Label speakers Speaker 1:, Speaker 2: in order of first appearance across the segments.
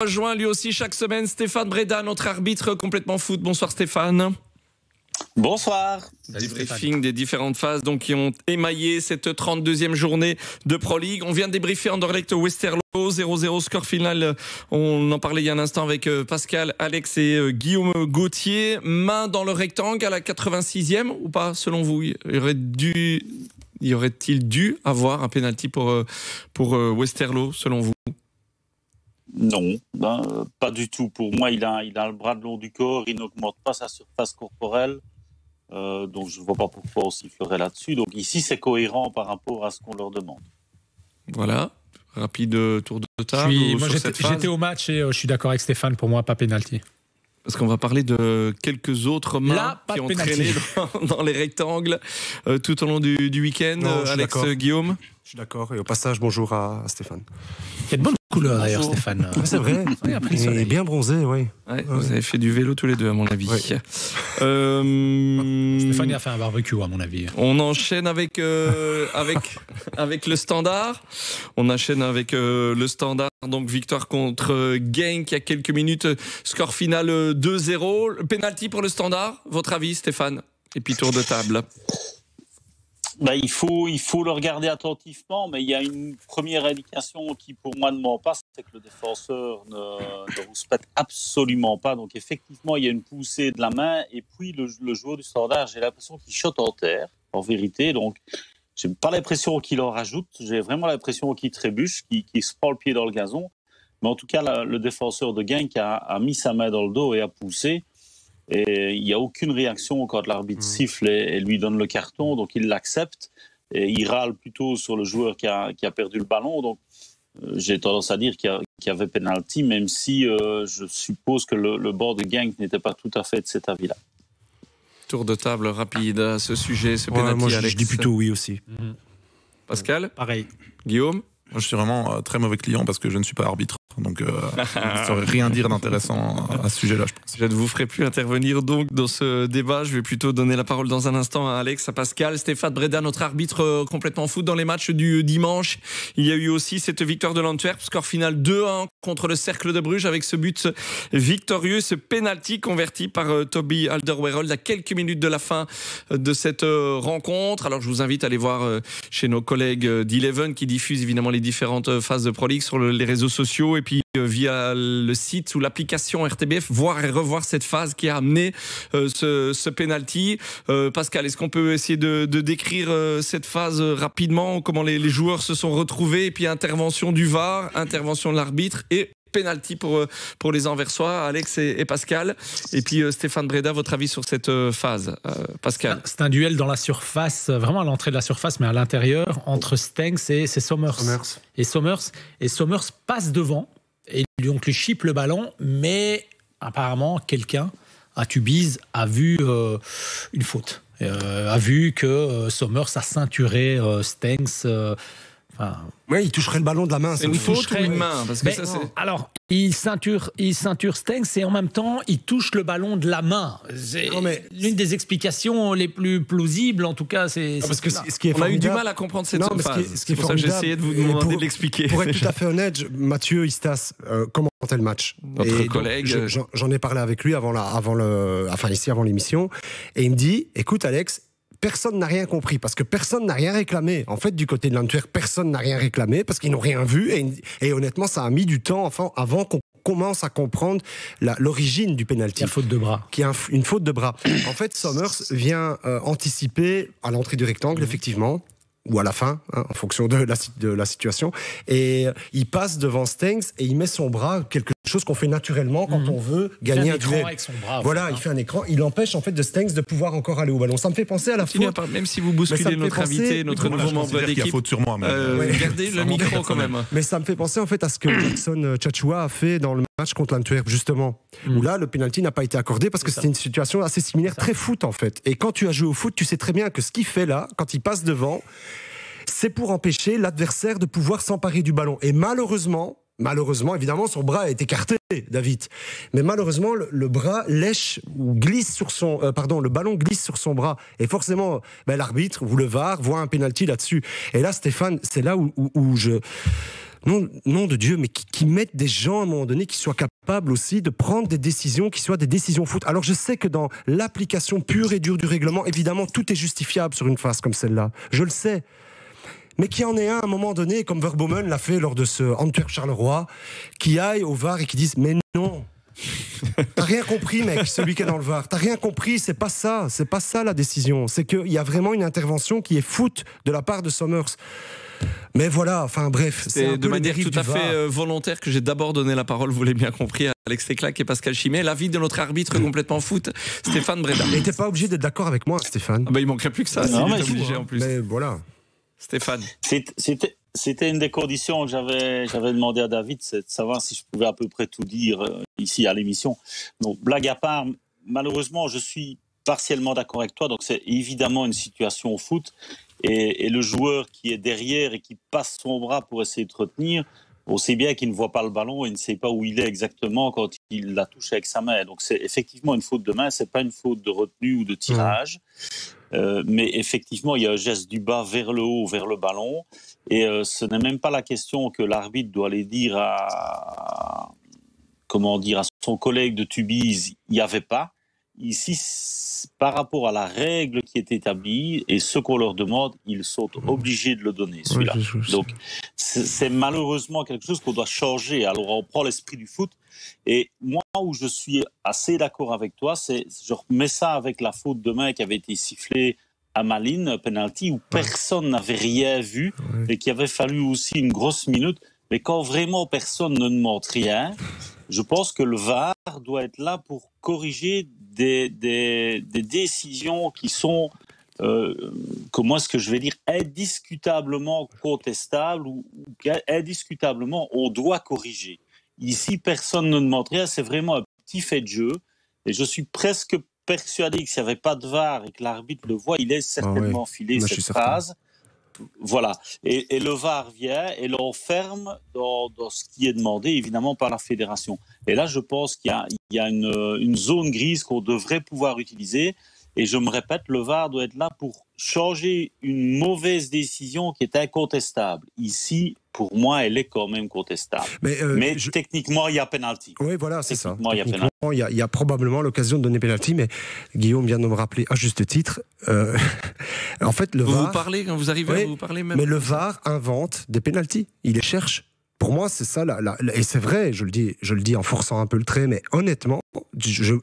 Speaker 1: Rejoint lui aussi chaque semaine Stéphane Breda, notre arbitre complètement foot. Bonsoir Stéphane.
Speaker 2: Bonsoir.
Speaker 1: Débriefing des différentes phases donc, qui ont émaillé cette 32e journée de Pro League. On vient de débriefer Anderlecht-Westerlo, 0-0 score final. On en parlait il y a un instant avec Pascal, Alex et Guillaume Gauthier. Main dans le rectangle à la 86e ou pas selon vous? Y aurait-il dû avoir un pénalty pour Westerlo selon vous?
Speaker 2: Non, pas du tout. Pour moi, il a le bras le long du corps, il n'augmente pas sa surface corporelle. Donc je ne vois pas pourquoi on sifflerait là-dessus. Donc ici, c'est cohérent par rapport à ce qu'on leur demande.
Speaker 1: Voilà, rapide tour de table.
Speaker 3: Moi, j'étais au match et je suis d'accord avec Stéphane, pour moi, pas pénalty.
Speaker 1: Parce qu'on va parler de quelques autres mains qui ont traîné dans les rectangles tout au long du week-end. Alex, Guillaume?
Speaker 4: Je suis d'accord. Et au passage, bonjour à Stéphane.
Speaker 3: Il y a de bonnes couleurs d'ailleurs, Stéphane.
Speaker 4: Ouais, c'est vrai. Il est bien bronzé, oui.
Speaker 1: Ouais, vous avez fait du vélo tous les deux, à mon avis. Ouais.
Speaker 3: Stéphane a fait un barbecue, à mon avis.
Speaker 1: On enchaîne avec le Standard. On enchaîne avec le Standard. Donc victoire contre Genk il y a quelques minutes. Score final 2-0. Penalty pour le Standard. Votre avis, Stéphane? Et puis tour de table.
Speaker 2: Il faut le regarder attentivement, mais il y a une première indication qui, pour moi, ne ment pas, c'est que le défenseur ne rouspète absolument pas. Donc, effectivement, il y a une poussée de la main. Et puis, le joueur du Standard, j'ai l'impression qu'il chote en terre, en vérité. Donc, je n'ai pas l'impression qu'il en rajoute. J'ai vraiment l'impression qu'il trébuche, qu'il se prend le pied dans le gazon. Mais en tout cas, le défenseur de Genk a mis sa main dans le dos et a poussé. Et il n'y a aucune réaction quand l'arbitre siffle et lui donne le carton, donc il l'accepte. Et il râle plutôt sur le joueur qui a perdu le ballon. Donc j'ai tendance à dire qu'il y avait pénalty, même si je suppose que le bord de Genk n'était pas tout à fait de cet avis-là.
Speaker 1: Tour de table rapide à ce sujet, ce pénalty.
Speaker 4: Moi,
Speaker 1: Alex.
Speaker 4: je dis plutôt oui aussi.
Speaker 1: Pascal?
Speaker 3: Pareil.
Speaker 1: Guillaume?
Speaker 5: Moi, je suis vraiment très mauvais client parce que je ne suis pas arbitre. Donc, je ne saurais rien dire d'intéressant à ce sujet-là, je pense.
Speaker 1: Je ne vous ferai plus intervenir donc dans ce débat. Je vais plutôt donner la parole dans un instant à Alex, à Pascal. Stéphane Breda, notre arbitre complètement foot dans les matchs du dimanche. Il y a eu aussi cette victoire de l'Antwerp, score final 2-1 contre le Cercle de Bruges avec ce but victorieux, ce penalty converti par Toby Alderweireld à quelques minutes de la fin de cette rencontre. Alors, je vous invite à aller voir chez nos collègues d'Eleven qui diffusent évidemment les différentes phases de Pro League sur les réseaux sociaux et puis via le site ou l'application RTBF, voir et revoir cette phase qui a amené ce penalty. Pascal, est-ce qu'on peut essayer de décrire cette phase rapidement, comment les joueurs se sont retrouvés, et puis intervention du VAR, intervention de l'arbitre et penalty pour les Anversois, Alex et Pascal. Et puis Stéphane Breda, votre avis sur cette phase? Pascal?
Speaker 3: C'est un duel dans la surface, vraiment à l'entrée de la surface, mais à l'intérieur, entre Stengs et Somers. Et Somers passe devant, et donc lui chipe le ballon, mais apparemment, quelqu'un à Tubize a vu une faute. A vu que Somers a ceinturé Stengs.
Speaker 4: Oui, il toucherait le ballon de la main.
Speaker 1: C'est une faute ou une main? Parce que
Speaker 3: alors, il ceinture Stengs et en même temps, il touche le ballon de la main. C'est l'une des explications les plus plausibles, en tout cas.
Speaker 4: Parce que ce qui est
Speaker 1: on a eu du mal à comprendre cette phase. C'est pour ça que j'ai essayé de vous demander de l'expliquer.
Speaker 4: Pour être tout à fait honnête, Mathieu Istas commentait le match.
Speaker 1: Notre collègue.
Speaker 4: J'en ai parlé avec lui avant l'émission. Et il me dit, écoute Alex, personne n'a rien compris, parce que personne n'a rien réclamé. En fait, du côté de l'Antwerp, personne n'a rien réclamé, parce qu'ils n'ont rien vu, et honnêtement, ça a mis du temps avant qu'on commence à comprendre l'origine du pénalty.
Speaker 3: La faute de bras.
Speaker 4: Qui est une faute de bras. En fait, Somers vient anticiper à l'entrée du rectangle, effectivement, ou à la fin, en fonction de la situation, et il passe devant Stengs, et il met son bras, quelque chose qu'on fait naturellement quand on veut gagner un duel.
Speaker 3: Avec son bras,
Speaker 4: voilà, il fait un écran, il empêche en fait de Stengs de pouvoir encore aller au ballon. Ça me fait penser à la faute.
Speaker 1: Même si vous bousculez notre invité, notre nouveau membre d'équipe,
Speaker 5: il y a faute sur moi.
Speaker 1: Gardez le micro quand même.
Speaker 4: Mais ça me fait penser en fait à ce que Jackson Tchatchoua a fait dans le match contre l'Antwerp, justement, où là le penalty n'a pas été accordé parce que c'était une situation assez similaire, très foot en fait. Et quand tu as joué au foot, tu sais très bien que ce qu'il fait là, quand il passe devant, c'est pour empêcher l'adversaire de pouvoir s'emparer du ballon. Et malheureusement, évidemment, son bras est écarté, David. Mais malheureusement, le bras lèche ou glisse sur son, le ballon glisse sur son bras. Et forcément, l'arbitre ou le VAR voit un penalty là-dessus. Et là, Stéphane, c'est là où nom de Dieu, mais qui mettent des gens à un moment donné qui soient capables aussi de prendre des décisions qui soient des décisions foot. Alors je sais que dans l'application pure et dure du règlement, évidemment, tout est justifiable sur une phase comme celle-là. Je le sais. Mais qu'il y en ait un à un moment donné, comme Verbomen l'a fait lors de ce Antwerp-Charleroi, qui aille au VAR et qui dise « Mais non !» T'as rien compris, mec, celui qui est dans le VAR. T'as rien compris, c'est pas ça la décision. C'est qu'il y a vraiment une intervention qui est foot de la part de Somers. Mais voilà, enfin bref.
Speaker 1: C'est de manière tout à fait volontaire que j'ai d'abord donné la parole, vous l'avez bien compris, à Alex Teclac et Pascal Chimet. L'avis de notre arbitre complètement foot, Stéphane Breda.
Speaker 4: Et t'es pas obligé d'être d'accord avec moi, Stéphane.
Speaker 1: Il manquerait plus que ça,
Speaker 2: non,
Speaker 1: c'est obligé en plus.
Speaker 4: Mais voilà.
Speaker 1: Stéphane.
Speaker 2: C'était une des conditions que j'avais demandé à David, c'est de savoir si je pouvais à peu près tout dire ici à l'émission. Donc, blague à part, malheureusement, je suis partiellement d'accord avec toi. Donc, c'est évidemment une situation au foot. Et le joueur qui est derrière et qui passe son bras pour essayer de retenir, on sait bien qu'il ne voit pas le ballon et ne sait pas où il est exactement quand il la touche avec sa main. Donc, c'est effectivement une faute de main, c'est pas une faute de retenue ou de tirage. Mais effectivement, il y a un geste du bas vers le haut, vers le ballon. Et ce n'est même pas la question que l'arbitre doit aller dire à son collègue de Tubize, il n'y avait pas. Ici, par rapport à la règle qui est établie et ce qu'on leur demande, ils sont obligés de le donner, celui-là. Donc, c'est malheureusement quelque chose qu'on doit changer. Alors, on prend l'esprit du foot. Et moi, où je suis assez d'accord avec toi, c'est je remets ça avec la faute de main qui avait été sifflée à Malines, penalty, où personne n'avait rien vu et qu'il avait fallu aussi une grosse minute. Mais quand vraiment personne ne demande rien, je pense que le VAR doit être là pour corriger des décisions qui sont, comment est-ce que je vais dire, indiscutablement contestables ou indiscutablement on doit corriger. Ici, personne ne demande rien, c'est vraiment un petit fait de jeu. Et je suis presque persuadé que s'il n'y avait pas de VAR et que l'arbitre le voit, il est certainement filé cette phrase. Voilà. Et le VAR vient et l'enferme dans ce qui est demandé, évidemment, par la fédération. Et là, je pense qu'il y a une zone grise qu'on devrait pouvoir utiliser. Et je me répète, le VAR doit être là pour changer une mauvaise décision qui est incontestable. Ici, pour moi, elle est quand même contestable. Mais techniquement, il y a pénalty.
Speaker 4: Oui, voilà, c'est ça.
Speaker 2: Il
Speaker 4: y a probablement l'occasion de donner pénalty, mais Guillaume vient de me rappeler à juste titre. En fait, le VAR.
Speaker 1: Vous parlez quand vous arrivez à vous parler même.
Speaker 4: Mais le VAR invente des pénaltys. Il les cherche. Pour moi, c'est ça. Et c'est vrai, je le dis en forçant un peu le trait, mais honnêtement,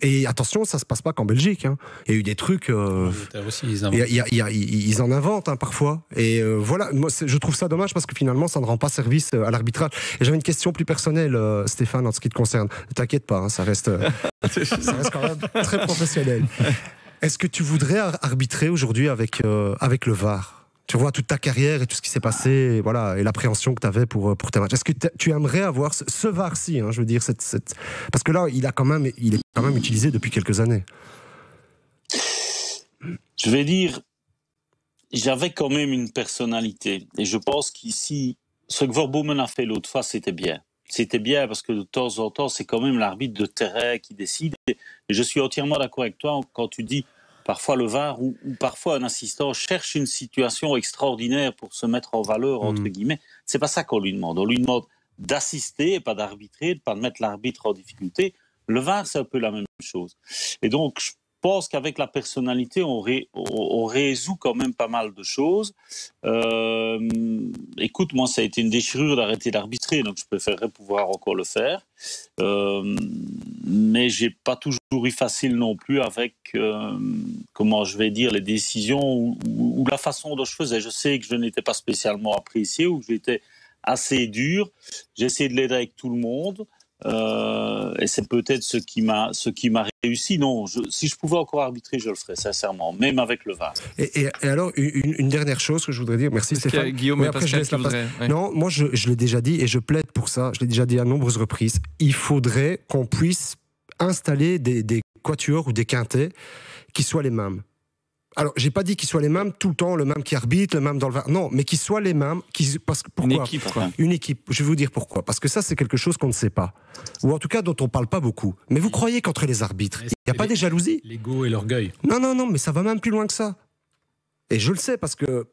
Speaker 4: et attention, ça se passe pas qu'en Belgique. Hein. Il y a eu des trucs. Ils en inventent parfois. Et voilà, moi, je trouve ça dommage parce que finalement, ça ne rend pas service à l'arbitrage. Et j'avais une question plus personnelle, Stéphane, en ce qui te concerne. Ne t'inquiète pas, hein, ça reste quand même très professionnel. Est-ce que tu voudrais arbitrer aujourd'hui avec le VAR ? Tu vois toute ta carrière et tout ce qui s'est passé, voilà, et l'appréhension que tu avais pour tes matchs. Est-ce que tu aimerais avoir ce VAR-ci, je veux dire, parce que là, il est quand même utilisé depuis quelques années.
Speaker 2: Je vais dire, j'avais quand même une personnalité, et je pense qu'ici, ce que Verbomen a fait l'autre fois, c'était bien. C'était bien parce que de temps en temps, c'est quand même l'arbitre de terrain qui décide. Et je suis entièrement d'accord avec toi quand tu dis parfois le VAR ou parfois un assistant cherche une situation extraordinaire pour se mettre en valeur, entre guillemets. C'est pas ça qu'on lui demande. On lui demande d'assister et pas d'arbitrer, de pas de mettre l'arbitre en difficulté. Le VAR, c'est un peu la même chose. Et donc, je pense qu'avec la personnalité, on résout quand même pas mal de choses. Écoute, moi, ça a été une déchirure d'arrêter d'arbitrer, donc je préférerais pouvoir encore le faire. Mais j'ai pas toujours eu facile non plus avec, comment je vais dire, les décisions ou la façon dont je faisais. Je sais que je n'étais pas spécialement apprécié ou que j'étais assez dur. J'ai essayé de l'aider avec tout le monde. Et c'est peut-être ce qui m'a réussi. Non, si je pouvais encore arbitrer, je le ferais, sincèrement, même avec le VAR.
Speaker 4: Et alors, une dernière chose que je voudrais dire, merci Stéphane.
Speaker 1: Guillaume et Pascal qui voudraient.
Speaker 4: Non, moi je l'ai déjà dit et je plaide pour ça, je l'ai déjà dit à nombreuses reprises. Il faudrait qu'on puisse installer des quatuors ou des quintets qui soient les mêmes. Alors, j'ai pas dit qu'ils soient les mêmes tout le temps, le même qui arbitre, le même dans le VAR. Non, mais qu'ils soient les mêmes. Pourquoi ?
Speaker 1: Une équipe, quoi.
Speaker 4: Une équipe. Je vais vous dire pourquoi. Parce que ça, c'est quelque chose qu'on ne sait pas. Ou en tout cas, dont on parle pas beaucoup. Mais vous croyez qu'entre les arbitres, il n'y a pas des jalousies ?
Speaker 3: L'ego et l'orgueil.
Speaker 4: Non, mais ça va même plus loin que ça. Et je le sais parce que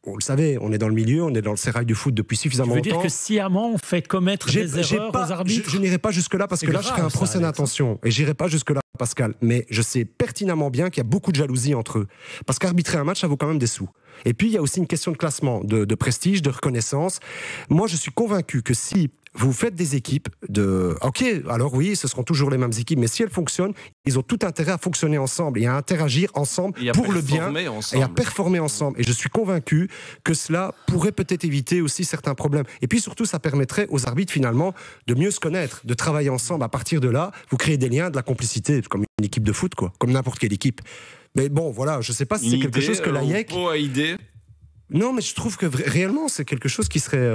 Speaker 4: on le savait, on est dans le milieu, on est dans le sérail du foot depuis suffisamment longtemps.
Speaker 3: Je veux dire que sciemment, on fait commettre des erreurs aux arbitres.
Speaker 4: Je n'irai pas jusque-là parce que là, je ferai un procès d'intention. Et j'irai pas jusque-là, Pascal. Mais je sais pertinemment bien qu'il y a beaucoup de jalousie entre eux. Parce qu'arbitrer un match, ça vaut quand même des sous. Et puis, il y a aussi une question de classement, de prestige, de reconnaissance. Moi, je suis convaincu que si vous faites des équipes OK, alors oui, ce seront toujours les mêmes équipes, mais si elles fonctionnent, ils ont tout intérêt à fonctionner ensemble et à interagir ensemble pour le bien et à performer ensemble. Et je suis convaincu que cela pourrait peut-être éviter aussi certains problèmes. Et puis surtout, ça permettrait aux arbitres finalement de mieux se connaître, de travailler ensemble. À partir de là, vous créez des liens, de la complicité, comme une équipe de foot, quoi, comme n'importe quelle équipe. Mais bon, voilà, je ne sais pas si c'est quelque chose que l'AIEC... Non, mais je trouve que réellement, c'est quelque chose qui serait...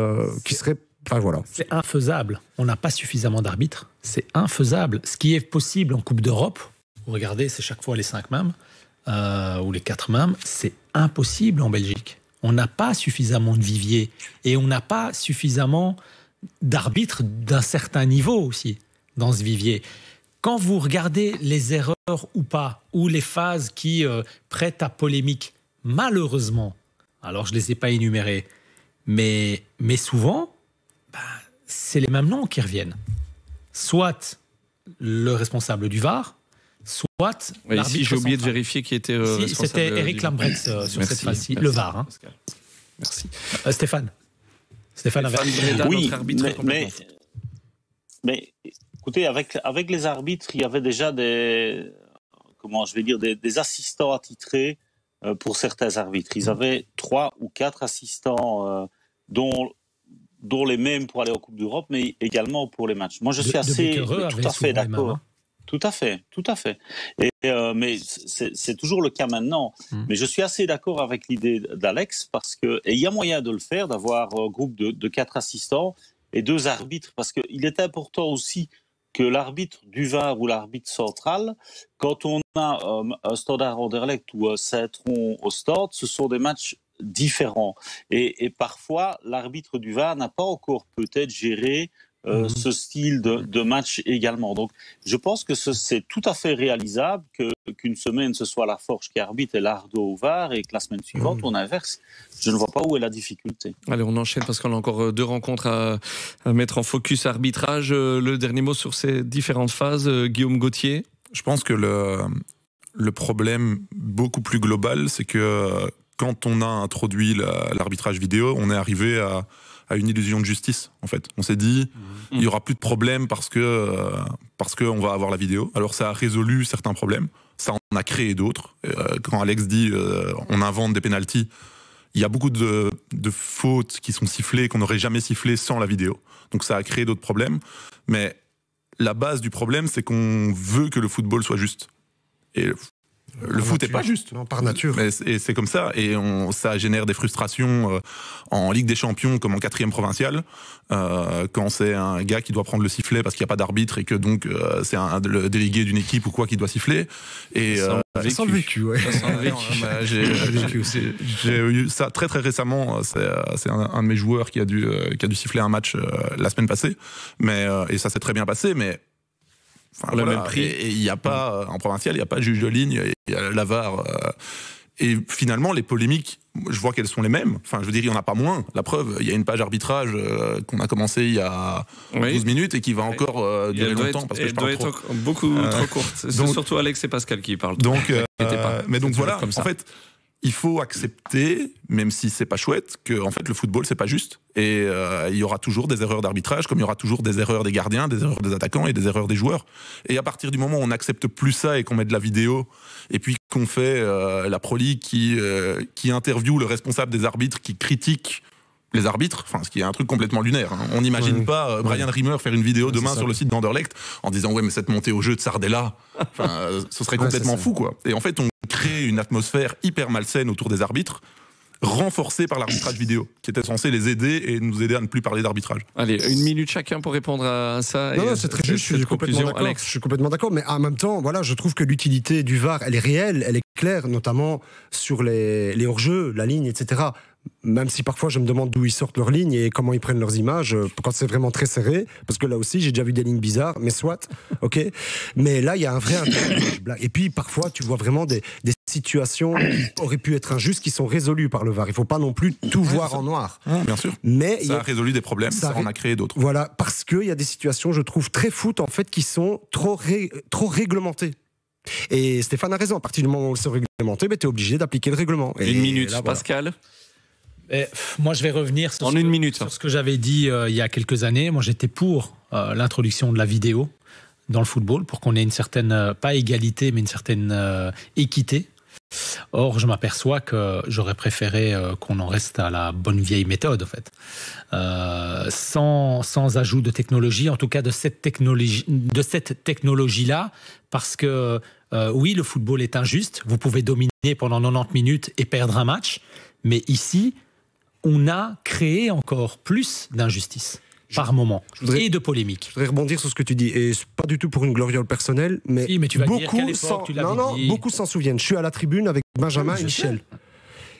Speaker 4: Enfin, voilà.
Speaker 3: C'est infaisable. On n'a pas suffisamment d'arbitres. C'est infaisable. Ce qui est possible en Coupe d'Europe, vous regardez, c'est chaque fois les 5 mêmes, ou les 4 mêmes, c'est impossible en Belgique. On n'a pas suffisamment de viviers. Et on n'a pas suffisamment d'arbitres d'un certain niveau aussi, dans ce vivier. Quand vous regardez les erreurs ou pas, ou les phases qui prêtent à polémique, malheureusement, alors je ne les ai pas énumérées, mais souvent, c'est les mêmes noms qui reviennent. Soit le responsable du VAR, soit l'arbitre
Speaker 1: ici, j'ai oublié de vérifier qui était responsable.
Speaker 3: C'était Eric Lambrecht sur cette phase-ci, le VAR. Hein.
Speaker 1: Merci.
Speaker 3: Stéphane avait...
Speaker 2: Oui, mais écoutez, avec les arbitres, il y avait déjà des assistants attitrés pour certains arbitres. Ils avaient 3 ou 4 assistants dont les mêmes pour aller en Coupe d'Europe, mais également pour les matchs. Moi, je suis tout à fait d'accord. Tout à fait. Mais c'est toujours le cas maintenant. Mais je suis assez d'accord avec l'idée d'Alex, parce que il y a moyen de le faire, d'avoir un groupe de 4 assistants et 2 arbitres, parce qu'il est important aussi que l'arbitre du VAR ou l'arbitre central, quand on a un Standard Anderlecht ou un Saint-Tron au Stade, ce sont des matchs différents. Et parfois, l'arbitre du VAR n'a pas encore peut-être géré ce style de match également. Donc, je pense que c'est tout à fait réalisable qu'une semaine, ce soit la Forge qui arbitre et l'Ardo au VAR, et que la semaine suivante, on inverse. Je ne vois pas où est la difficulté.
Speaker 1: Allez, on enchaîne parce qu'on a encore 2 rencontres à mettre en focus arbitrage. Le dernier mot sur ces différentes phases, Guillaume Gauthier.
Speaker 5: Je pense que le problème beaucoup plus global, c'est que quand on a introduit l'arbitrage vidéo, on est arrivé à une illusion de justice, en fait. On s'est dit, il n'y aura plus de problème parce qu'on va avoir la vidéo. Alors ça a résolu certains problèmes, ça en a créé d'autres. Quand Alex dit on invente des pénaltys, il y a beaucoup de fautes qui sont sifflées, qu'on n'aurait jamais sifflées sans la vidéo. Donc ça a créé d'autres problèmes. Mais la base du problème, c'est qu'on veut que le football soit juste. Et le foot n'est pas juste.
Speaker 4: Non, par nature.
Speaker 5: Et c'est comme ça. Et ça génère des frustrations en Ligue des Champions comme en 4e provinciale, quand c'est un gars qui doit prendre le sifflet parce qu'il n'y a pas d'arbitre et que donc c'est le délégué d'une équipe ou quoi qui doit siffler. Et
Speaker 4: sans le vécu, ouais.
Speaker 5: J'ai eu ça très très récemment. C'est un de mes joueurs qui a dû siffler un match la semaine passée. Et ça s'est très bien passé, mais... Enfin,
Speaker 1: le même prix.
Speaker 5: Et il n'y a pas, en provincial, il n'y a pas de juge de ligne, il y a la VAR. Et finalement, les polémiques, je vois qu'elles sont les mêmes. Enfin, je veux dire, il n'y en a pas moins. La preuve, il y a une page arbitrage qu'on a commencé il y a 12 minutes et qui va encore durer longtemps. Parce que je parle trop.
Speaker 1: Être beaucoup trop courte. C'est surtout Alex et Pascal qui parlent.
Speaker 5: Mais donc voilà, en fait, il faut accepter, même si c'est pas chouette, que en fait le football c'est pas juste et il y aura toujours des erreurs d'arbitrage, comme il y aura toujours des erreurs des gardiens, des erreurs des attaquants et des erreurs des joueurs. Et à partir du moment où on n'accepte plus ça et qu'on met de la vidéo et puis qu'on fait la Pro League qui interviewe le responsable des arbitres, qui critique les arbitres, enfin, ce qui est un truc complètement lunaire. Hein. On n'imagine pas Brian Rimmer faire une vidéo demain sur le site d'Anderlecht en disant ouais mais cette montée au jeu de Sardella, ce serait complètement fou quoi. Et en fait on crée une atmosphère hyper malsaine autour des arbitres, renforcée par l'arbitrage vidéo, qui était censé les aider et nous aider à ne plus parler d'arbitrage.
Speaker 1: Allez, 1 minute chacun pour répondre à ça.
Speaker 4: Non, c'est très juste, je suis complètement d'accord, mais en même temps, voilà, je trouve que l'utilité du VAR, elle est réelle, elle est claire, notamment sur les hors-jeux, la ligne, etc. Même si parfois je me demande d'où ils sortent leurs lignes et comment ils prennent leurs images quand c'est vraiment très serré, parce que là aussi j'ai déjà vu des lignes bizarres, mais soit, ok. Mais là il y a un vrai intérêt. Et puis parfois tu vois vraiment des situations qui auraient pu être injustes qui sont résolues par le VAR. Il ne faut pas non plus tout voir en noir.
Speaker 5: Bien sûr.
Speaker 4: Mais
Speaker 5: ça a résolu des problèmes, ça en a créé d'autres.
Speaker 4: Voilà, parce qu'il y a des situations, je trouve, très foot, en fait, qui sont trop réglementées. Et Stéphane a raison, à partir du moment où c'est réglementé, tu es obligé d'appliquer le règlement.
Speaker 1: Une minute, là,
Speaker 4: voilà.
Speaker 1: Pascal.
Speaker 3: Moi, je vais revenir sur
Speaker 1: ce
Speaker 3: que j'avais dit il y a quelques années. Moi, j'étais pour l'introduction de la vidéo dans le football, pour qu'on ait une certaine, pas égalité, mais une certaine équité. Or, je m'aperçois que j'aurais préféré qu'on en reste à la bonne vieille méthode, en fait. Sans ajout de technologie, en tout cas de cette technologie-là, parce que oui, le football est injuste. Vous pouvez dominer pendant 90 minutes et perdre un match, mais ici, on a créé encore plus d'injustice par moment et de polémique.
Speaker 4: Je voudrais rebondir sur ce que tu dis, et c'est pas du tout pour une gloriole personnelle, mais,
Speaker 3: mais tu vas dire qu'à l'époque, tu l'avais dit.
Speaker 4: Beaucoup s'en souviennent. Je suis à la tribune avec Benjamin et Michel.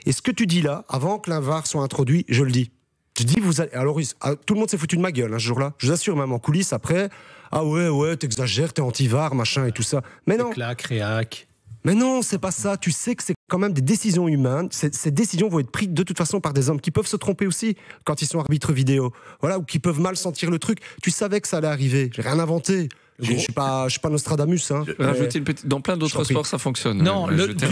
Speaker 4: Et ce que tu dis là, avant que la VAR soit introduit, je le dis. Je dis, alors tout le monde s'est foutu de ma gueule ce jour-là. Je vous assure, même en coulisses après, ah ouais, t'exagères, t'es anti-VAR, machin et tout ça. Mais non.
Speaker 3: Réac.
Speaker 4: Mais non, c'est pas ça. Tu sais que c'est quand même des décisions humaines. Ces décisions vont être prises de toute façon par des hommes qui peuvent se tromper aussi quand ils sont arbitres vidéo. Voilà, ou qui peuvent mal sentir le truc. Tu savais que ça allait arriver. J'ai rien inventé. Je suis pas Nostradamus.
Speaker 1: Rajouter dans plein d'autres sports, ça fonctionne.
Speaker 3: Non,
Speaker 4: Arrête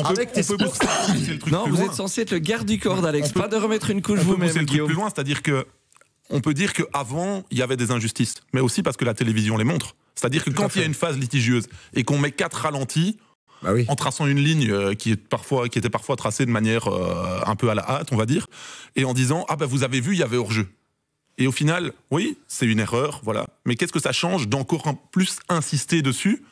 Speaker 4: avec tes sports.
Speaker 1: Non, vous êtes censé être le garde du corps d'Alex. Pas de remettre une couche vous-même, Guillaume.
Speaker 5: Plus loin, c'est-à-dire que on peut dire qu'avant, il y avait des injustices, mais aussi parce que la télévision les montre. C'est-à-dire que quand il y a une phase litigieuse et qu'on met 4 ralentis, en traçant une ligne qui était parfois tracée de manière un peu à la hâte, on va dire, et en disant « Ah ben vous avez vu, il y avait hors-jeu ». Et au final, oui, c'est une erreur, voilà. Mais qu'est-ce que ça change d'encore plus insister dessus ?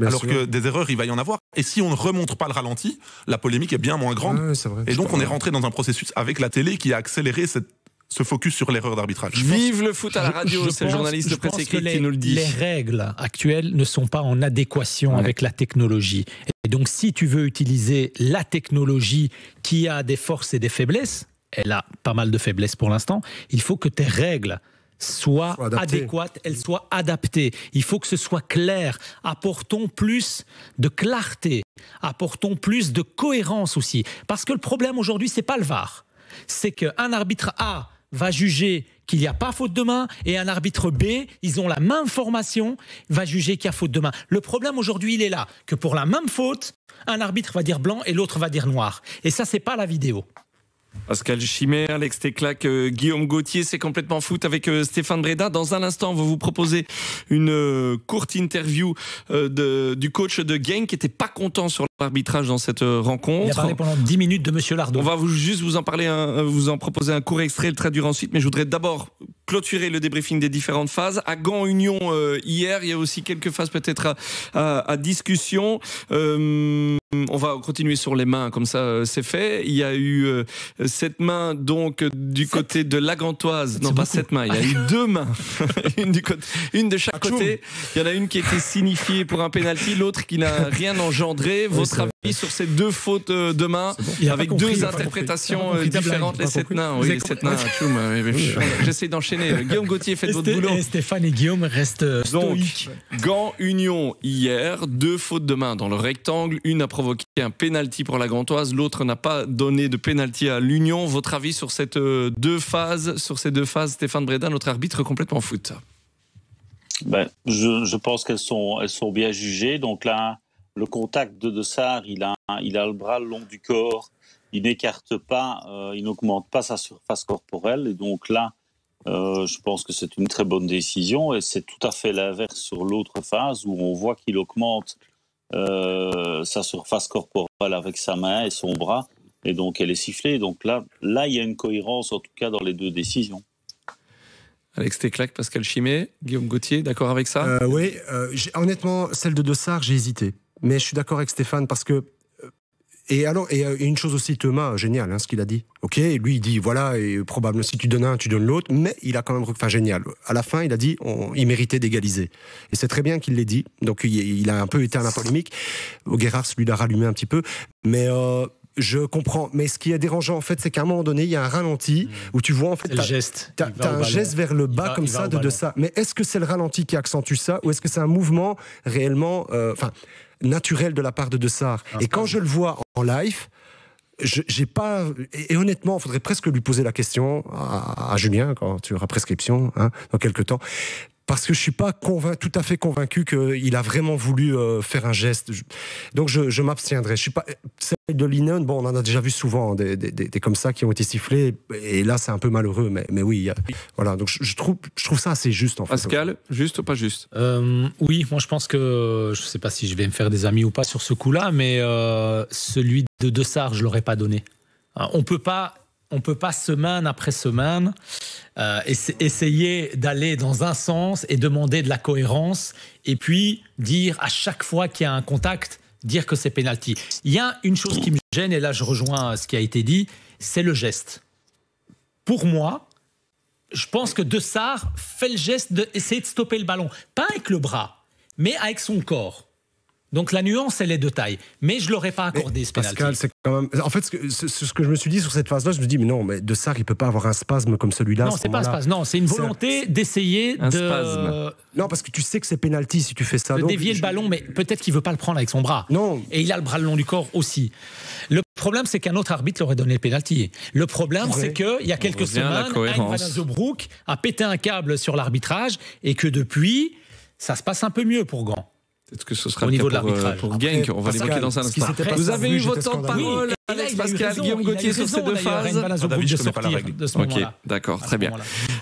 Speaker 5: Alors que des erreurs, il va y en avoir. Et si on ne remonte pas le ralenti, la polémique est bien moins grande.
Speaker 4: Ouais, c'est vrai.
Speaker 5: Et donc on est rentré dans un processus avec la télé qui a accéléré ce focus sur l'erreur d'arbitrage.
Speaker 1: Vive le foot à la radio, c'est le journaliste de presse écrite qui nous le dit.
Speaker 3: Les règles actuelles ne sont pas en adéquation avec la technologie. Et donc si tu veux utiliser la technologie qui a des forces et des faiblesses, elle a pas mal de faiblesses pour l'instant, il faut que tes règles soient adéquates, elles soient adaptées. Il faut que ce soit clair. Apportons plus de clarté, apportons plus de cohérence aussi. Parce que le problème aujourd'hui, c'est pas le VAR. C'est qu'un arbitre A va juger qu'il n'y a pas faute de main et un arbitre B, ils ont la même formation, va juger qu'il y a faute de main. Le problème aujourd'hui, il est là, que pour la même faute, un arbitre va dire blanc et l'autre va dire noir. Et ça, c'est pas la vidéo.
Speaker 1: Pascal Chimère, Alex Teclac, Guillaume Gauthier, c'est complètement foot avec Stéphane Breda. Dans un instant, on va vous proposer une courte interview du coach de Genk qui n'était pas content sur l'arbitrage dans cette rencontre.
Speaker 3: Il a parlé pendant 10 minutes de Monsieur Lardon.
Speaker 1: On va juste vous en proposer un court extrait, le traduire ensuite, mais je voudrais d'abord clôturer le débriefing des différentes phases. À Gand Union hier, il y a aussi quelques phases peut-être à discussion. On va continuer sur les mains, comme ça c'est fait. Il y a eu cette main donc du côté de la Gantoise. Non, pas cette main, il y a eu 2 mains. une de chaque côté. Il y en a une qui a été signifiée pour un pénalty, l'autre qui n'a rien engendré. Votre avis sur ces 2 fautes de main avec 2 interprétations différentes. Les 7 nains, oui, les 7 nains. J'essaie d'enchaîner. Guillaume Gauthier, faites votre boulot.
Speaker 3: Et Stéphane et Guillaume restent stoïques.
Speaker 1: Gand Union hier, 2 fautes de main dans le rectangle. Une a provoqué un pénalty pour la Gantoise, l'autre n'a pas donné de pénalty à l'Union. Votre avis sur ces 2 phases, Stéphane Breda, notre arbitre complètement foot?
Speaker 2: Je pense qu'elles sont bien jugées. Donc là, le contact de Sarr, il a le bras le long du corps, il n'écarte pas, il n'augmente pas sa surface corporelle. Et donc là, je pense que c'est une très bonne décision. Et c'est tout à fait l'inverse sur l'autre phase où on voit qu'il augmente sa surface corporelle avec sa main et son bras, et donc elle est sifflée. Donc là, il y a une cohérence en tout cas dans les 2 décisions.
Speaker 1: Alex Teclac, Pascal Chimé, Guillaume Gauthier, d'accord avec ça?
Speaker 4: Oui, honnêtement, celle de Sarr, j'ai hésité, mais je suis d'accord avec Stéphane parce que et une chose aussi, Thomas, génial, ce qu'il a dit. Ok, lui il dit voilà, et probablement si tu donnes un, tu donnes l'autre, mais il a quand même, génial. À la fin, il a dit il méritait d'égaliser, et c'est très bien qu'il l'ait dit. Donc il a un peu été à la polémique. Gerhardt lui l'a rallumé un petit peu, mais Je comprends, mais ce qui est dérangeant en fait, c'est qu'à un moment donné, il y a un ralenti où tu vois en fait, t'as un geste vers le bas comme ça de ça. Mais est-ce que c'est le ralenti qui accentue ça, ou est-ce que c'est un mouvement réellement, naturel de la part de Sarr? Et quand je le vois en live, j'ai pas. Et honnêtement, il faudrait presque lui poser la question à Julien quand tu auras prescription, dans quelques temps. Parce que je suis pas tout à fait convaincu qu'il a vraiment voulu faire un geste. Donc je m'abstiendrai. Je suis pas celle de Linen. Bon, on en a déjà vu souvent des comme ça qui ont été sifflés. Et là, c'est un peu malheureux. Mais oui, voilà. Donc je trouve ça assez juste en fait.
Speaker 1: Pascal, juste ou pas juste?
Speaker 3: Oui, moi je pense que je sais pas si je vais me faire des amis ou pas sur ce coup-là, mais celui de Sarr, je l'aurais pas donné. On peut pas semaine après semaine essayer d'aller dans un sens et demander de la cohérence et puis dire à chaque fois qu'il y a un contact, dire que c'est penalty. Il y a une chose qui me gêne, et là je rejoins ce qui a été dit, c'est le geste. Pour moi, je pense que De Sarr fait le geste d'essayer de stopper le ballon. Pas avec le bras, mais avec son corps. Donc la nuance, elle est de taille. Mais je ne l'aurais pas accordé, ce pénalty.
Speaker 4: Pascal, c'est quand même... En fait, ce que je me suis dit sur cette phase-là, je me dis, mais non, mais De Sarr, il ne peut pas avoir un spasme comme celui-là.
Speaker 3: Non, c'est pas un spasme. Non, c'est une volonté d'essayer de...
Speaker 1: spasme.
Speaker 4: Non, parce que tu sais que c'est pénalty si tu fais ça.
Speaker 3: De dévier le ballon, mais peut-être qu'il ne veut pas le prendre avec son bras.
Speaker 4: Non.
Speaker 3: Et il a le bras le long du corps aussi. Le problème, c'est qu'un autre arbitre l'aurait donné le pénalty. Le problème, c'est qu'il y a quelques semaines, Hein van Azebroek a pété un câble sur l'arbitrage et que depuis, ça se passe un peu mieux pour Gand.
Speaker 1: Peut-être que ce sera
Speaker 3: au niveau de
Speaker 1: pour
Speaker 3: l'arbitrage.
Speaker 1: Genk, on va l'évoquer dans un instant. Vous avez eu votre temps de parole, Alex Pascal, Guillaume Gauthier, sur ces deux phases.
Speaker 5: David, je connais pas la règle.
Speaker 1: Ok, d'accord, très bien.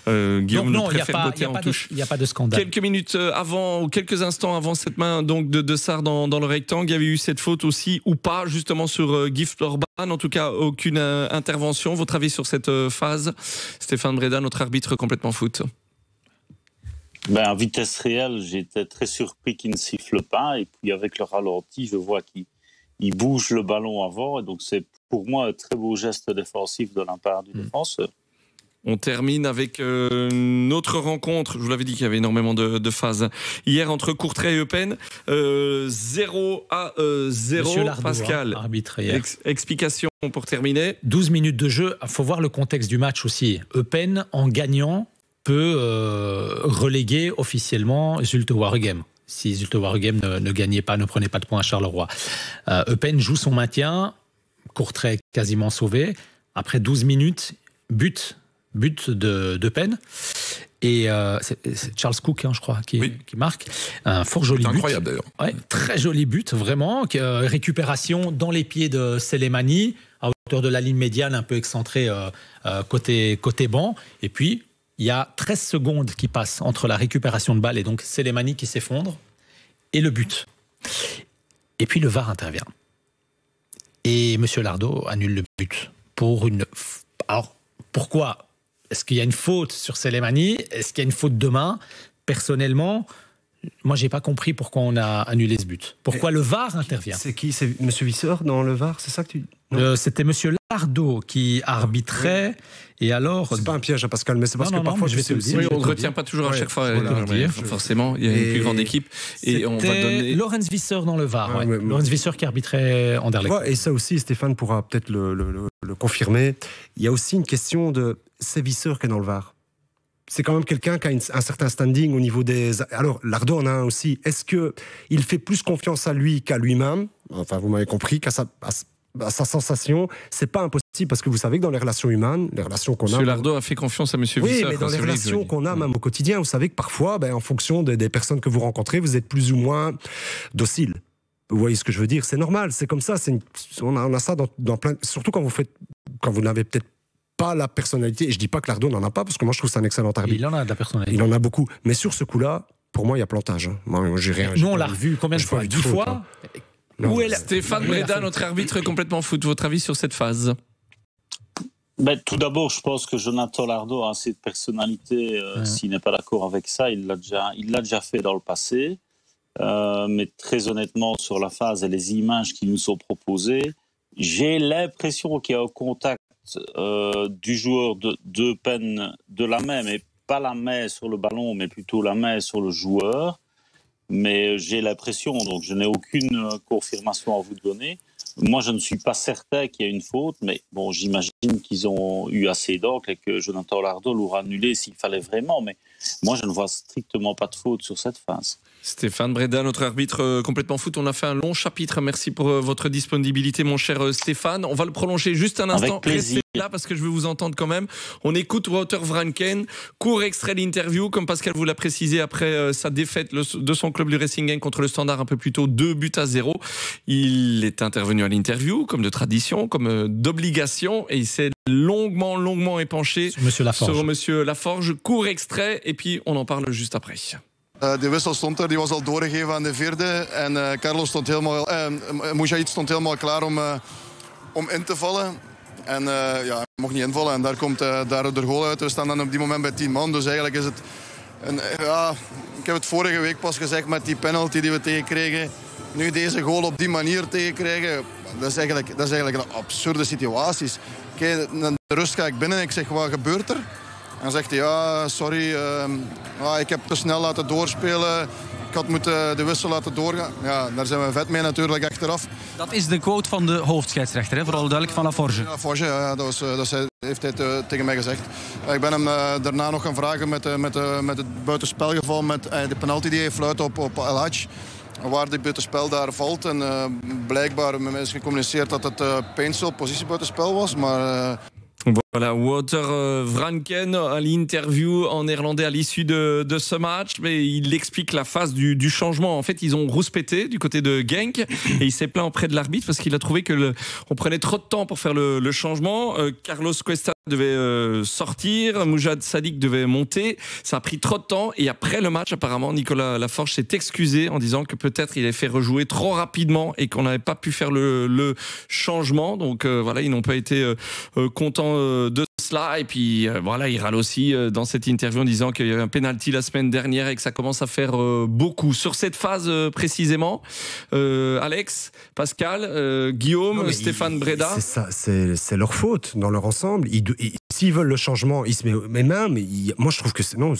Speaker 1: Guillaume nous préfère botter en touche.
Speaker 3: Il n'y a pas de scandale.
Speaker 1: Quelques minutes avant, ou quelques instants avant cette main donc de Sarr dans le rectangle, il y avait eu cette faute aussi, ou pas, justement sur Gift Orban. En tout cas, aucune intervention. Votre avis sur cette phase? Stéphane Breda, notre arbitre complètement foot.
Speaker 2: En vitesse réelle, j'étais très surpris qu'il ne siffle pas. Et puis avec le ralenti, je vois qu'il bouge le ballon avant. Et donc c'est pour moi un très beau geste défensif de la part du défenseur.
Speaker 1: On termine avec une autre rencontre. Je vous l'avais dit qu'il y avait énormément de phases. Hier, entre Courtrai et Eupen, 0-0.
Speaker 3: Lardo,
Speaker 1: Pascal,
Speaker 3: arbitre hier.
Speaker 1: Explication pour terminer.
Speaker 3: 12 minutes de jeu. Il faut voir le contexte du match aussi. Eupen, en gagnant, peut reléguer officiellement Zulte Waregem. Si Zulte Waregem ne gagnait pas, ne prenait pas de points à Charleroi. Eupen joue son maintien. Courtrai quasiment sauvé. Après 12 minutes, but d'Eupen. Et c'est Charles Cook, je crois, qui marque. Un fort joli but.
Speaker 5: Incroyable d'ailleurs.
Speaker 3: Ouais, très joli but, vraiment. Récupération dans les pieds de Selemani, à hauteur de la ligne médiane, un peu excentré côté banc. Et puis, il y a 13 secondes qui passent entre la récupération de balle et donc Selemani qui s'effondre et le but. Et puis le VAR intervient. Et M. Lardo annule le but. Alors, pourquoi? Est-ce qu'il y a une faute sur Selemani? Est-ce qu'il y a une faute de main? Personnellement, moi, je n'ai pas compris pourquoi on a annulé ce but. Pourquoi le VAR intervient?
Speaker 4: C'est qui? C'est M. Visseur dans le VAR? C'est ça que tu...
Speaker 3: C'était M. Lardo qui arbitrait. Et alors...
Speaker 4: C'est pas un piège à Pascal, mais c'est parce que parfois
Speaker 3: je vais te le dire.
Speaker 1: Oui, on ne retient pas toujours à chaque fois. Forcément, il y a une plus grande équipe. Et on va donner...
Speaker 3: Lorenz Visseur dans le VAR. Lorenz Visseur qui arbitrait Anderlecht.
Speaker 4: Et ça aussi, Stéphane pourra peut-être le confirmer. Il y a aussi une question de... C'est Visseur qui est dans le VAR. C'est quand même quelqu'un qui a un certain standing au niveau des... Alors, Lardo en a un aussi. Est-ce qu'il fait plus confiance à lui qu'à lui-même? Enfin, vous m'avez compris, qu'à sa sensation. C'est pas impossible, parce que vous savez que dans les relations humaines, les relations qu'on a...
Speaker 1: M. Lardo a fait confiance à M. Visseur.
Speaker 4: Oui, mais dans les relations qu'on a même au quotidien, vous savez que parfois, en fonction des personnes que vous rencontrez, vous êtes plus ou moins docile. Vous voyez ce que je veux dire? C'est normal, c'est comme ça. On a ça dans plein... Surtout quand vous n'avez peut-être pas la personnalité, et je dis pas que Lardo n'en a pas, parce que moi je trouve que c'est un excellent arbitre.
Speaker 3: Il en a de la personnalité.
Speaker 4: Il en a beaucoup. Mais sur ce coup-là, pour moi, il y a plantage. Moi, j'ai rien.
Speaker 3: Nous, on l'a revu combien de fois? 10 fois.
Speaker 1: Stéphane Breda, notre arbitre complètement foot. Votre avis sur cette phase?
Speaker 2: Tout d'abord, je pense que Jonathan Lardo a assez de personnalité. S'il n'est pas d'accord avec ça, il l'a déjà fait dans le passé. Mais très honnêtement, sur la phase et les images qui nous sont proposées, j'ai l'impression qu'il y a un contact du joueur de Eupen de la main, mais pas la main sur le ballon, mais plutôt la main sur le joueur. Mais j'ai l'impression, donc je n'ai aucune confirmation à vous donner. Moi, je ne suis pas certain qu'il y ait une faute, mais bon, j'imagine qu'ils ont eu assez d'encre et que Jonathan Lardol l'aura annulé s'il fallait vraiment. Mais moi, je ne vois strictement pas de faute sur cette phase.
Speaker 1: Stéphane Breda, notre arbitre complètement foot. On a fait un long chapitre. Merci pour votre disponibilité, mon cher Stéphane. On va le prolonger juste un instant.
Speaker 2: Avec plaisir.
Speaker 1: Restez là parce que je veux vous entendre quand même. On écoute Wouter Vranken. Court extrait d'interview, comme Pascal vous l'a précisé, après sa défaite de son club, le Racing Genk, contre le Standard un peu plus tôt, 2-0. Il est intervenu à l'interview, comme de tradition, comme d'obligation, et il s'est longuement épanché sur Monsieur Laforge. Court extrait, et puis on en parle juste après.
Speaker 6: De wissel stond er, die was al doorgegeven aan de vierde. En Carlos stond helemaal, Moujahid stond helemaal klaar om in te vallen. En ja, hij mocht niet invallen en daar komt daar de goal uit. We staan dan op die moment bij 10 man, dus eigenlijk is het... ja, ik heb het vorige week pas gezegd met die penalty die we tegenkregen. Nu deze goal op die manier tegenkrijgen, dat is eigenlijk een absurde situatie. Kijk, in de rust ga ik binnen en ik zeg, wat gebeurt er? En dan zegt hij, ja, sorry, ik heb te snel laten doorspelen. Ik had moeten de wissel laten doorgaan. Ja, daar zijn we vet mee natuurlijk achteraf.
Speaker 7: Dat is de quote van de hoofdscheidsrechter, hè? Vooral duidelijk van Laforge.
Speaker 6: Laforge, ja, dat heeft hij tegen mij gezegd. Ik ben hem daarna nog gaan vragen met het buitenspelgeval, met de penalty die hij fluit op El Hadj. Waar dit buitenspel daar valt. En blijkbaar met mij is gecommuniceerd dat het Paintsel positiebuitenspel was, maar...
Speaker 1: Voilà, Wouter Vranken à l'interview en néerlandais à l'issue de ce match, mais il explique la phase du changement. En fait, ils ont rouspété du côté de Genk et il s'est plaint auprès de l'arbitre parce qu'il a trouvé que on prenait trop de temps pour faire le changement. Carlos Cuesta devait sortir, Moujahid Sadik devait monter. Ça a pris trop de temps et après le match, apparemment, Nicolas Laforge s'est excusé en disant que peut-être il avait fait rejouer trop rapidement et qu'on n'avait pas pu faire le changement. Donc voilà, ils n'ont pas été contents de cela, et puis voilà, il râle aussi dans cette interview en disant qu'il y avait un penalty la semaine dernière et que ça commence à faire beaucoup. Sur cette phase précisément, Alex, Pascal, Guillaume, Stéphane Breda.
Speaker 4: C'est ça, c'est leur faute dans leur ensemble. S'ils veulent le changement, ils se mettent. Mais même, moi je trouve que non.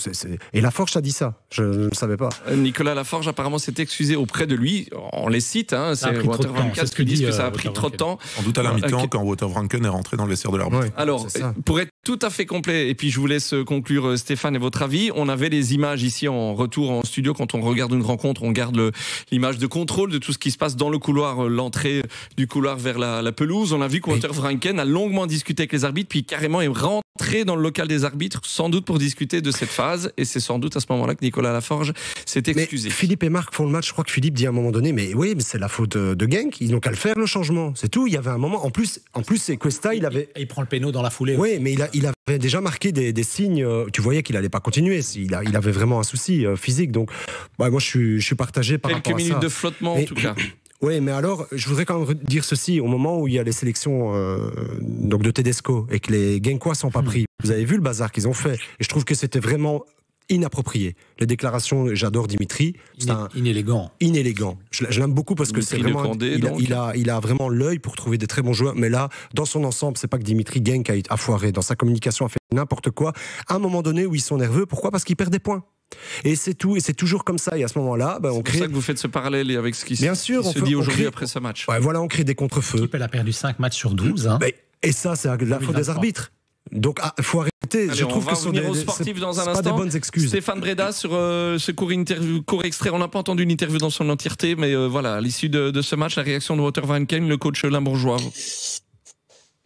Speaker 4: Et Laforge a dit ça. Je ne savais pas.
Speaker 1: Nicolas Laforge apparemment s'est excusé auprès de lui. On les cite, hein, c'est Wouter Vranken qui dit que ça a pris trop de temps.
Speaker 5: En doute à la mi-temps quand Wouter Vranken est rentré dans le vestiaire de l'arbitre.
Speaker 1: Ouais, alors, pour être tout à fait complet, et puis je vous laisse conclure Stéphane et votre avis, on avait les images ici en retour en studio. Quand on regarde une rencontre, on garde l'image de contrôle de tout ce qui se passe dans le couloir, l'entrée du couloir vers la pelouse. On a vu que Wouter Vranken a longuement discuté avec les arbitres, puis carrément est rentré dans le local des arbitres, sans doute pour discuter de cette phase, et c'est sans doute à ce moment-là que Nicolas Laforge s'est excusé.
Speaker 4: Mais Philippe et Marc font le match. Je crois que Philippe dit à un moment donné, mais oui, mais c'est la faute de Genk, ils n'ont qu'à le faire, le changement, c'est tout. Il y avait un moment, en plus c'est Cuesta, il
Speaker 3: prend le péno dans la foulée.
Speaker 4: Oui, mais il avait déjà marqué des signes, tu voyais qu'il n'allait pas continuer, il avait vraiment un souci physique, donc moi je suis partagé par rapport à ça.
Speaker 1: Quelques minutes de flottement en tout cas.
Speaker 4: Oui, mais alors, je voudrais quand même dire ceci, au moment où il y a les sélections donc de Tedesco et que les Genkois sont pas pris, vous avez vu le bazar qu'ils ont fait, et je trouve que c'était vraiment inapproprié. Les déclarations, j'adore Dimitri,
Speaker 3: inélégant.
Speaker 4: Je l'aime beaucoup parce que c'est vraiment il a vraiment l'œil pour trouver des très bons joueurs, mais là dans son ensemble, c'est pas que Dimitri Genk a foiré dans sa communication, a fait n'importe quoi à un moment donné où ils sont nerveux. Pourquoi? Parce qu'ils perdent des points. Et c'est tout, et c'est toujours comme ça. Et à ce moment-là, on crée.
Speaker 1: C'est pour ça que vous faites ce parallèle avec ce qui se dit aujourd'hui après ce match.
Speaker 4: Ouais, voilà, on crée des contre-feux.
Speaker 3: L'équipe, elle a perdu 5 matchs sur 12. Hein.
Speaker 4: Et ça, c'est la faute des arbitres. Donc, faut arrêter.
Speaker 1: Allez,
Speaker 4: je trouve que
Speaker 1: on va aux sportifs dans un instant.
Speaker 4: Pas des bonnes excuses.
Speaker 1: Stéphane Breda sur ce court extrait. On n'a pas entendu l'interview dans son entièreté, mais voilà, à l'issue de ce match, la réaction de Wouter Vranken, le coach limbourgeois.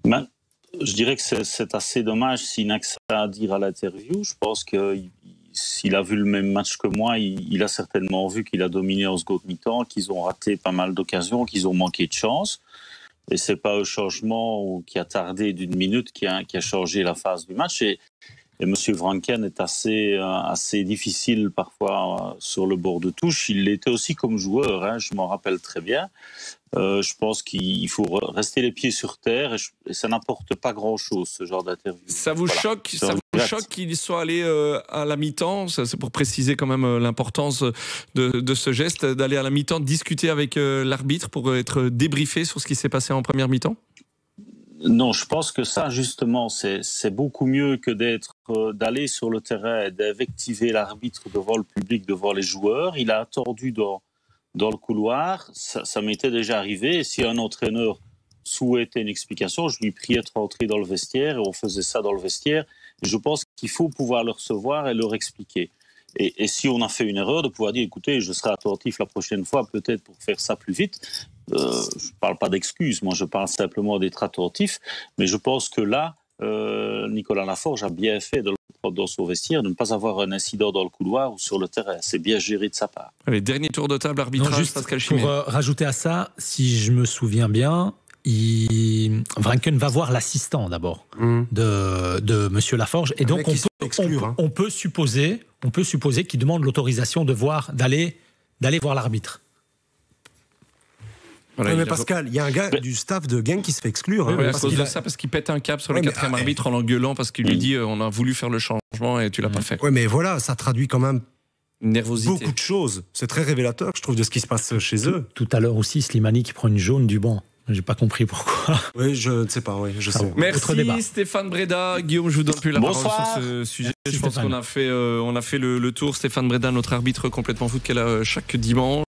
Speaker 2: Je dirais que c'est assez dommage s'il n'a que ça à dire à l'interview. Je pense que s'il a vu le même match que moi, il a certainement vu qu'il a dominé en second mi-temps, qu'ils ont raté pas mal d'occasions, qu'ils ont manqué de chance. Et c'est pas un changement qui a tardé d'une minute qui a changé la phase du match. Et M. Vranken est assez difficile parfois sur le bord de touche. Il l'était aussi comme joueur, hein, je m'en rappelle très bien. Je pense qu'il faut rester les pieds sur terre et ça n'apporte pas grand-chose, ce genre d'interview.
Speaker 1: Ça vous choque qu'il soit allé à la mi-temps? C'est pour préciser quand même l'importance de ce geste, d'aller à la mi-temps discuter avec l'arbitre pour être débriefé sur ce qui s'est passé en première mi-temps?
Speaker 2: Non, je pense que ça, justement, c'est beaucoup mieux que d'aller sur le terrain et d'invectiver l'arbitre devant le public, devant les joueurs. Il a attendu dans dans le couloir, ça m'était déjà arrivé. Et si un entraîneur souhaitait une explication, je lui priais de rentrer dans le vestiaire et on faisait ça dans le vestiaire. Et je pense qu'il faut pouvoir le recevoir et leur expliquer. Et si on a fait une erreur, de pouvoir dire, écoutez, je serai attentif la prochaine fois, peut-être pour faire ça plus vite. Je ne parle pas d'excuses, moi je parle simplement d'être attentif. Mais je pense que là, Nicolas Laforge a bien fait de le prendre dans son vestiaire, de ne pas avoir un incident dans le couloir ou sur le terrain. C'est bien géré de sa part.
Speaker 1: Allez, dernier tour de table, arbitrage, Pascal Chimay.
Speaker 3: Pour rajouter à ça, si je me souviens bien, Vranken va voir l'assistant d'abord de Monsieur Laforge, et donc on peut supposer qu'il demande l'autorisation d'aller voir l'arbitre.
Speaker 4: Voilà, mais Pascal, il y a un gars du staff de Genk qui se fait exclure.
Speaker 1: À cause de ça, parce qu'il pète un câble sur le quatrième arbitre en l'engueulant, parce qu'il lui dit on a voulu faire le changement et tu l'as pas fait.
Speaker 4: Oui, mais voilà, ça traduit quand même
Speaker 1: nervosité.
Speaker 4: Beaucoup de choses. C'est très révélateur, je trouve, de ce qui se passe chez eux.
Speaker 3: Tout à l'heure aussi, Slimani qui prend une jaune du banc. J'ai pas compris pourquoi.
Speaker 4: Oui, je ne sais pas. Oui, je sais.
Speaker 1: Merci Stéphane Breda. Guillaume, je vous donne plus la parole sur ce sujet. Je pense qu'on a fait le tour. Stéphane Breda, notre arbitre complètement foot qu'elle a chaque dimanche.